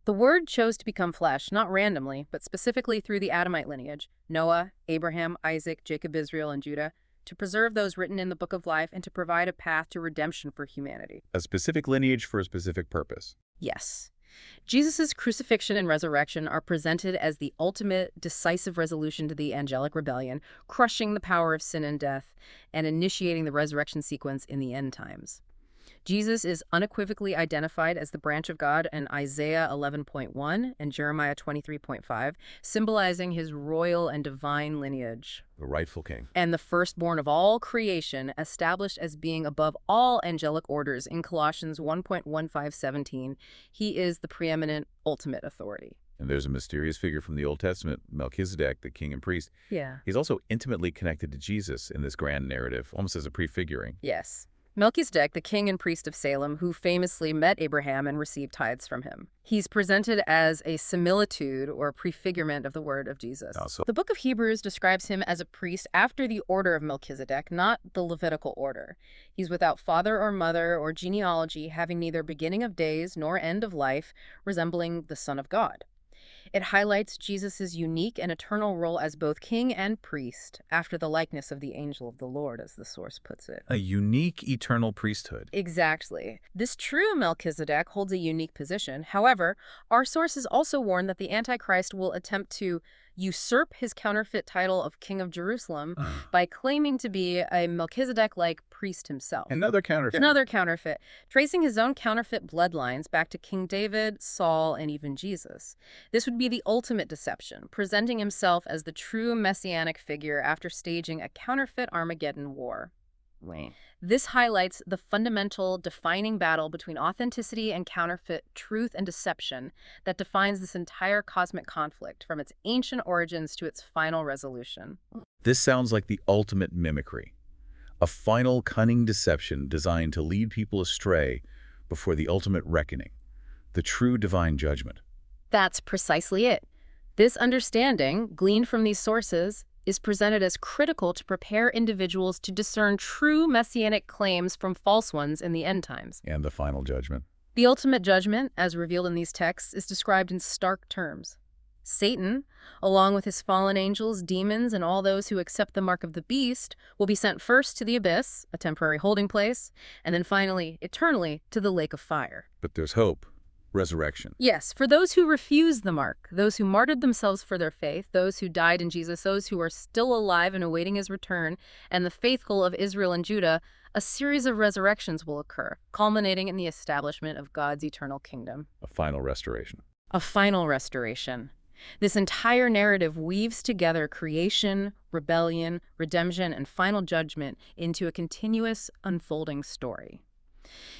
The Word chose to become flesh, not randomly, but specifically through the Adamite lineage, Noah, Abraham, Isaac, Jacob, Israel, and Judah, to preserve those written in the Book of Life and to provide a path to redemption for humanity. A specific lineage for a specific purpose. Yes. Jesus' crucifixion and resurrection are presented as the ultimate, decisive resolution to the angelic rebellion, crushing the power of sin and death, and initiating the resurrection sequence in the end times. Jesus is unequivocally identified as the branch of God in Isaiah 11.1 and Jeremiah 23.5, symbolizing his royal and divine lineage. The rightful king. And the firstborn of all creation, established as being above all angelic orders in Colossians 1.15:17. He is the preeminent, ultimate authority. And there's a mysterious figure from the Old Testament, Melchizedek, the king and priest. Yeah. He's also intimately connected to Jesus in this grand narrative, almost as a prefiguring. Yes. Melchizedek, the king and priest of Salem, who famously met Abraham and received tithes from him. He's presented as a similitude or prefigurement of the word of Jesus. The book of Hebrews describes him as a priest after the order of Melchizedek, not the Levitical order. He's without father or mother or genealogy, having neither beginning of days nor end of life, resembling the Son of God. It highlights Jesus' unique and eternal role as both king and priest, after the likeness of the angel of the Lord, as the source puts it. A unique eternal priesthood. Exactly. This true Melchizedek holds a unique position. However, our sources also warn that the Antichrist will attempt to usurp his counterfeit title of King of Jerusalem by claiming to be a Melchizedek-like priest himself. Another counterfeit. Another counterfeit, tracing his own counterfeit bloodlines back to King David, Saul, and even Jesus. This would be the ultimate deception, presenting himself as the true messianic figure after staging a counterfeit Armageddon war. This highlights the fundamental defining battle between authenticity and counterfeit, truth and deception, that defines this entire cosmic conflict from its ancient origins to its final resolution. This sounds like the ultimate mimicry. A final cunning deception designed to lead people astray before the ultimate reckoning, the true divine judgment. That's precisely it. This understanding, gleaned from these sources, is presented as critical to prepare individuals to discern true messianic claims from false ones in the end times. And the final judgment. The ultimate judgment, as revealed in these texts, is described in stark terms. Satan, along with his fallen angels, demons, and all those who accept the mark of the beast, will be sent first to the abyss, a temporary holding place, and then finally, eternally, to the lake of fire. But there's hope. Resurrection. Yes, for those who refuse the mark, those who martyred themselves for their faith, those who died in Jesus, those who are still alive and awaiting his return, and the faithful of Israel and Judah, a series of resurrections will occur, culminating in the establishment of God's eternal kingdom. A final restoration. A final restoration. This entire narrative weaves together creation, rebellion, redemption, and final judgment into a continuous, unfolding story.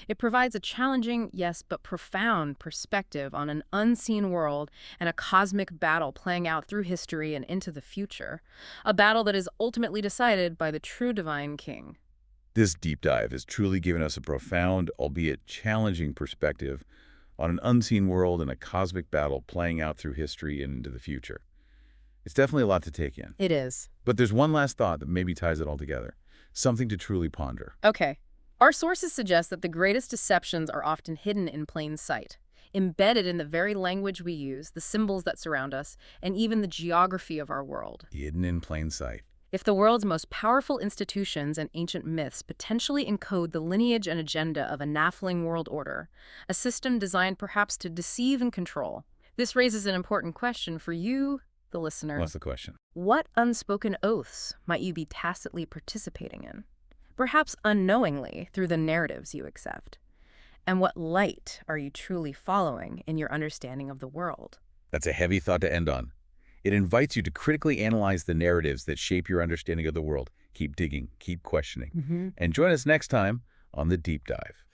It provides a challenging, yes, but profound perspective on an unseen world and a cosmic battle playing out through history and into the future, a battle that is ultimately decided by the true divine king. This deep dive has truly given us a profound, albeit challenging perspective on an unseen world and a cosmic battle playing out through history and into the future. It's definitely a lot to take in. It is. But there's one last thought that maybe ties it all together, something to truly ponder. Okay. Our sources suggest that the greatest deceptions are often hidden in plain sight, embedded in the very language we use, the symbols that surround us, and even the geography of our world. Hidden in plain sight. If the world's most powerful institutions and ancient myths potentially encode the lineage and agenda of a Nephilim world order, a system designed perhaps to deceive and control, this raises an important question for you, the listener. What's the question? What unspoken oaths might you be tacitly participating in? Perhaps unknowingly through the narratives you accept. And what light are you truly following in your understanding of the world? That's a heavy thought to end on. It invites you to critically analyze the narratives that shape your understanding of the world. Keep digging, keep questioning. And join us next time on The Deep Dive.